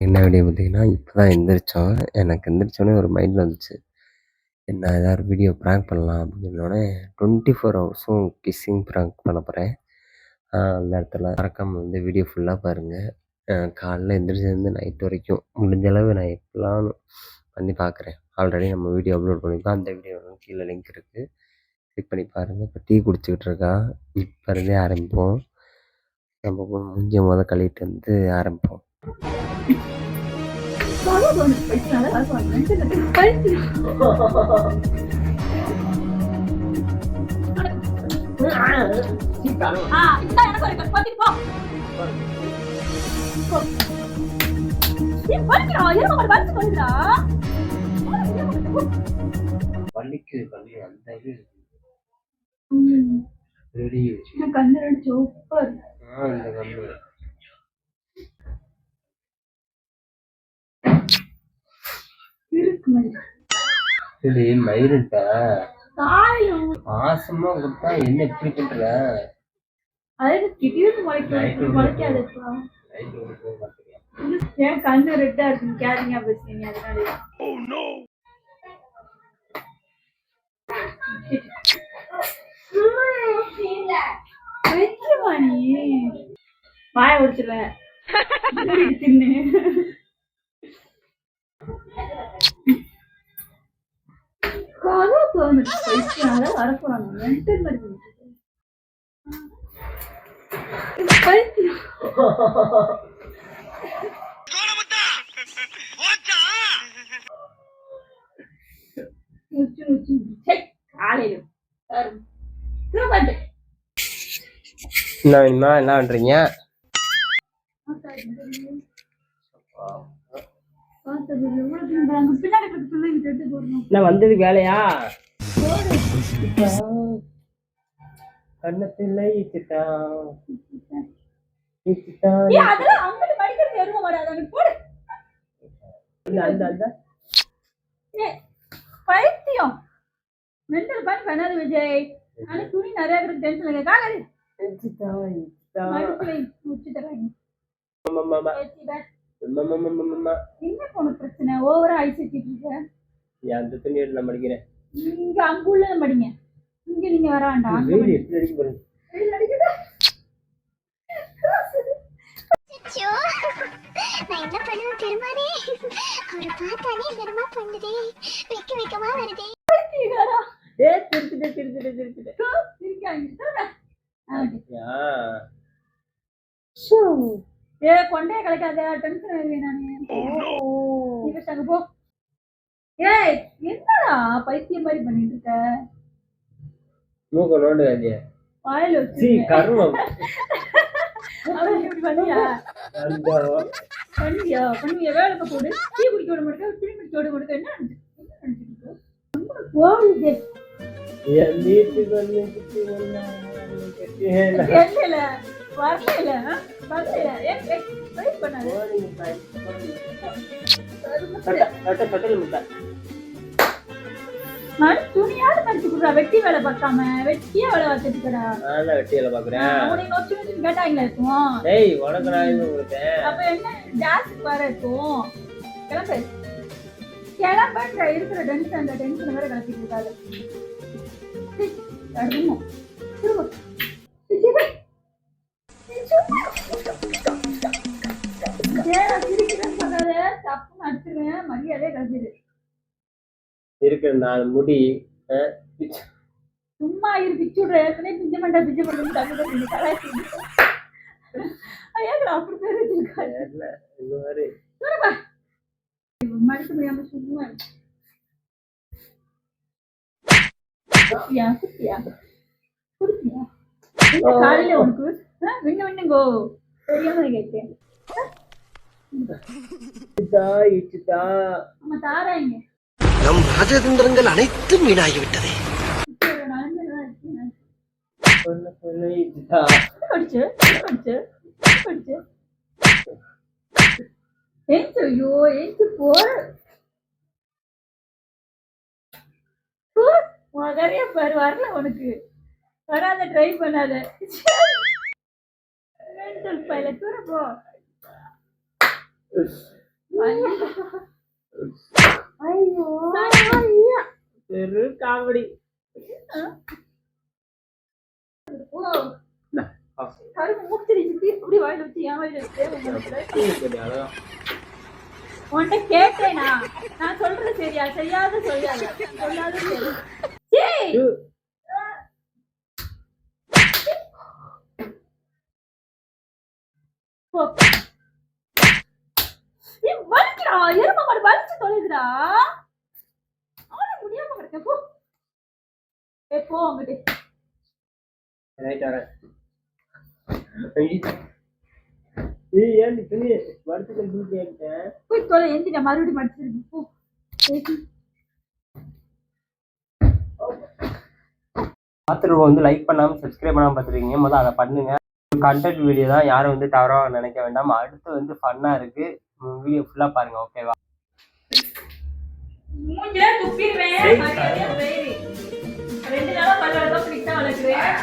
என்ன வீடியோ பார்த்தீங்கன்னா, இப்போ தான் எந்திரிச்சோம். எனக்கு எந்திரிச்சோனே ஒரு மைண்டில் வந்துச்சு. என்ன ஏதாவது வீடியோ ப்ராங்க் பண்ணலாம் அப்படின்னோடனே 24 ஹவர்ஸும் கிஸ்ஸிங் ப்ராங்க் பண்ண போகிறேன். அந்த இடத்துல மறக்காம வீடியோ ஃபுல்லாக பாருங்கள். காலைல எந்திரிச்சதுலேருந்து நைட் வரைக்கும் முடிஞ்ச அளவு நான் எப்படிலாம் பண்ணி பார்க்குறேன். ஆல்ரெடி நம்ம வீடியோ அப்லோட் பண்ணியிருக்கோம். அந்த வீடியோ கீழே லிங்க் இருக்குது. கிளிக் பண்ணி பாருங்கள். இப்போ டீ குடிச்சிக்கிட்டு இருக்கா. இப்போ இருந்தே ஆரம்பிப்போம். நம்ம மூஞ்சிய கழுவிட்டு ஆரம்பிப்போம். மயிருட்ட மாசமா கொடுத்தா என்ன எப்படி பண்ற? என் கண்ணு ரெட்டா இருக்கு கேரிங்கா பேசுறீங்க அதனால வாய உடிச்சிருவேன் தின்னு வரப்போறாங்க மென்டல் மாதிரி என்ன பண்றீங்க? வந்தது வேலையா? கண்ணத்தில்லை பைத்தியம் மென்டல் பண்ணி பண்ணாது விஜய். ஆனா துணி நிறைய பேருக்கு டென்ஷன் காகரி என்ன போன பிரச்சனை ஓவரா ஐஸ் வச்சிட்டு இருக்க. அந்த துணி எடுத்து மடிக்கிறேன். இங்க அங்குள்ள மடிங்க. இங்க நீங்க வர வேண்டாம். நான் என்ன பண்ணுவேன் பெருமானே, அவரை பார்த்தாலே என்னமா பண்ணுதே, வெக்கமா வருதே. கொண்டே கலைக்காத டென்ஷன் ஆகுவேன் நானு. போ. ஏய் என்னடா பைத்தியம் மாதிரி பண்ணிட்டு இருக்க? மூக்க நோண்டு வாயில வச்சு கருமம் பண்ணியா வேலைக்கு போடு. டீ குடிக்க விட மாட்டேன், திரும்பி விட மாட்டேன். என்ன துணியாவது மடிச்சு குடுறா. வெட்டி வேலை பார்க்காம வெட்டியா வேலை பார்த்துட்டுடா. வெட்டி வேலை பாக்குறேன். கேட்டாங்களா இருக்கும். அப்ப என்ன ஜாஸ்தி வர இருக்கும். கிளம்பு கிளம்புன்ற இருக்கிற டென்ஷன் அந்த டென்ஷன் வேற கிளப்பிட்டு இருக்காது. தப்பு அடிச்சிருவேன். மரியாதையே கிடைச்சிது இருக்கிற 4 முடி சும்மா இரு. பிச்சு விடுற ஏற்கனவே பிஞ்ச மண்டா பிஞ்சு பண்றது அப்படி பேரு மடிச்சு முடியாம சும்மா காலையில உனக்கு விண்ணுங்கோ தெரியாம கேட்டேன். ஆமா தாராங்க. நம் ராஜதந்திரங்கள் அனைத்தும் வீணாகிவிட்டது. பாரு வரல உனக்கு வராத ட்ரை பண்ணாத. போ ஐயோ பெரு காமெடி. கரும்பு மூச்சிருச்சு இப்படி வாயில வச்சு என் வாயில வச்சு உன்கிட்ட கேட்டேனா? நான் சொல்றது சரியா? செய்யாத சொல்லாத சொல்லாத சரி. வலிக்கிறா எரும மாடு வலிச்சு தொலைதுடா. அவனை முடியாம கிடக்க போ. போ அங்கிட்டு. ரைட் வரேன். ஏன் துணி மடிச்சுட்டு தூக்கி ஆகிட்டேன். போய் தொலை எந்திர மறுபடியும் மடிச்சிருக்கு போ. பார்த்துருவோம் வந்து லைக் பண்ணாமல் சப்ஸ்கிரைப் பண்ணாமல் பார்த்துருக்கீங்க. முதல்ல அதை பண்ணுங்க. கண்டென்ட் வீடியோ தான், யாரும் வந்து தவறாக நினைக்க வேண்டாம். அடுத்து வந்து ஃபன்னாக இருக்கு, வீடியோ ஃபுல்லாக பாருங்க. ஓகேவா? மூஞ்சில துப்பிடுவேன். மரியாதையா போயிரு. 2 நாளா பல்லோட தான் பிடிச்சா வளர்க்குறேன்.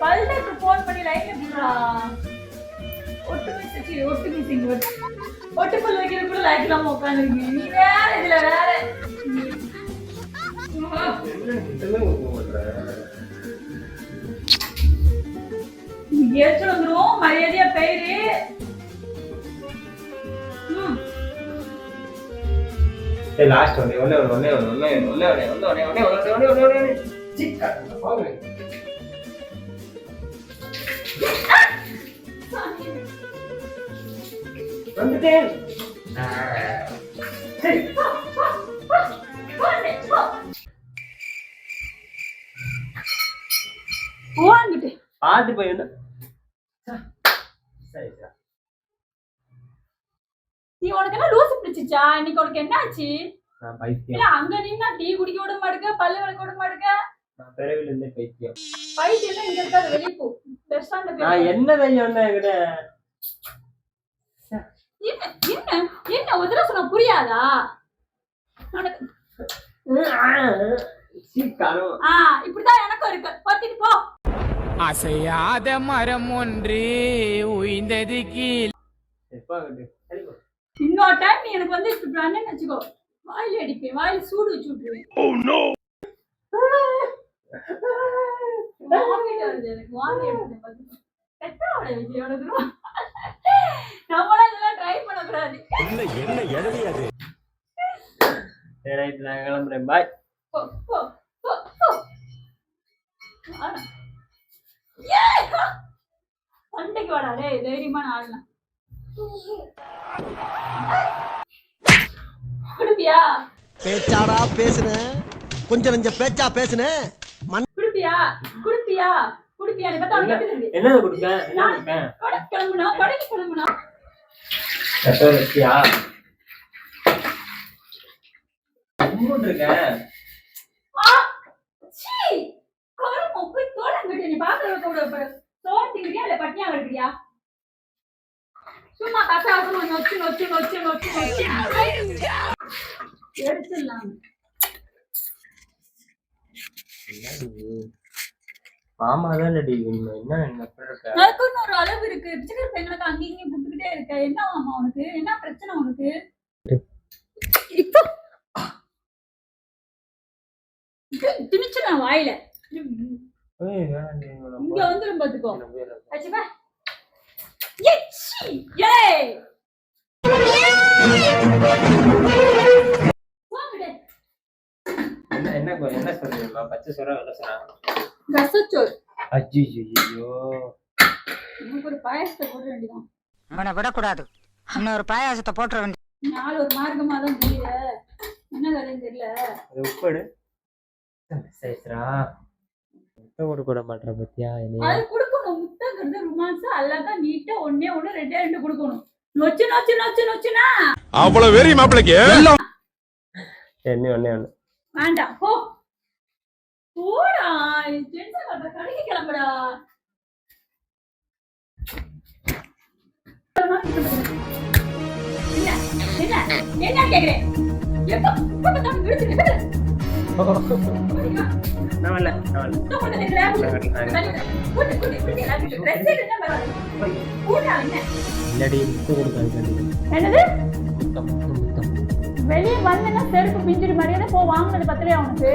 பல்லுக்கு போன் பண்ணி லைன்ல போடுறா. ஒட்டு பல்லு வைக்கிற கூட லைட் இல்லாம உட்காந்துருக்கீங்க. நீ வேற இதுல வேற எரிச்சல் வந்துரும். மரியாதையா போயிரு. லாஸ்ட் ஒன்னே வந்துட்டேன். பாத்து போய் நீ உனக்கு என்ன லூசு பிடிச்சிச்சா? இன்னைக்கு உனக்கு என்ன ஆச்சு? இல்ல அங்க நின்னா டீ குடிக்க விட மாட்டேங்க, பல்லு விளக்க விட மாட்டேங்க. நான் பிறவில இருந்தே பைத்தியம். பைத்தியம் இங்க இருக்காது, வெளியே போ. பஸ் ஸ்டாண்ட்ல போய். நான் என்ன தையம் வந்தேன் என்கிட்ட? என்ன ஒரு தடவை சொன்னா புரியாதா? இப்படிதான் எனக்கும் இருக்கு. பத்திட்டு போ. அசையாத மரம் ஒன்று உயிர்ந்தது கீழ். இன்னொரு டைம் நீ எனக்கு வந்து இப்படி பண்ணேன்னு வச்சுக்கோ, வாயில அடிப்பேன், வாயில சூடு வச்சு விட்டுருவேன். எனக்கு வாங்கி எடுத்து நம்மளா இதெல்லாம் ட்ரை பண்ணக்கூடாது. நான் கிளம்புறேன். பாய். சண்டைக்கு வாடா டேய், தைரியமா ஆடலாம். குடுப்பியா? பேச்சாடா பேசுன, கொஞ்சம் நெஞ்ச பேச்சா பேசுன. குடுப்பியா? குடுப்பியா? குடுப்பியா? நீ பார்த்தா உனக்கு எப்படி இருக்கு? என்ன குடுப்பேன்? என்ன குடுப்பேன்? கடைக்கு கிளம்பணும், கடைக்கு கிளம்பணும். எத்தோ வெச்சியா? மூணு இருக்கேன். சீ கரும போய் தோலங்கட்ட. நீ பாக்குற கூட தோட்டிங்கறியா இல்ல பட்டியா வருவியா? சும்மா கசாசமா நொச்சு நொச்சு நொச்சு நொச்சு நொச்சு எடுத்துடலாம். மாமா தான் ரெடி. என்ன எனக்குன்னு ஒரு அளவு இருக்கு. பிச்சைக்கார பெண்களுக்கு அங்கேயும் இங்கேயும் புட்டுக்கிட்டே இருக்க. என்ன மாமா உனக்கு? என்ன பிரச்சனை உனக்கு? இப்போ திணிச்சுறேன் வாயில. இங்க வந்துரும் பாத்துக்கோ. என்ன சொல்றீங்களா? பச்சை சோறா வெள்ளை சோறா? ரசச்சோறு. ஐயோ நமக்கு ஒரு பாயாசத்தை போட வேண்டியதான். அவனை விடக்கூடாது, இன்னொரு பாயாசத்தை போட்டுற வேண்டிய. நாலு ஒரு மார்க்கமா தான் புரியுது. என்ன கதைன்னு தெரியல. அது உப்படு சரிடா முட்டை கொடுக்க மாட்டேற பத்தியா என்ன அது கொடுக்கணும். முட்டைங்கிறது ரொமான்ஸ் அழகா நீட்டா ஒண்ணே ஒண்ணு ரெண்டே ரெண்டு கொடுக்கணும். நொச்சு நொச்சு நொச்சு நொச்சுனா அவ்வளவு வெறி மாப்பிளைக்கு என்ன ஒண்ணே ஒண்ணு வேண்டாம் போ. போடா டென்ஷன் பண்ற. கடைக்கு கிளம்புடா. என்ன என்ன என்ன கேக்குறேன்? எப்ப பார்த்தாலும் விடுச்சு நான் வரல இல்லாடி முட்டை கொடுக்காது என்னது? முட்டை முட்டை முட்டை வெளியே வந்தேன்னா செருப்பு பிஞ்சிட்டு மாதிரியே போ. வாங்கினது 10 ரூபா உனக்கு.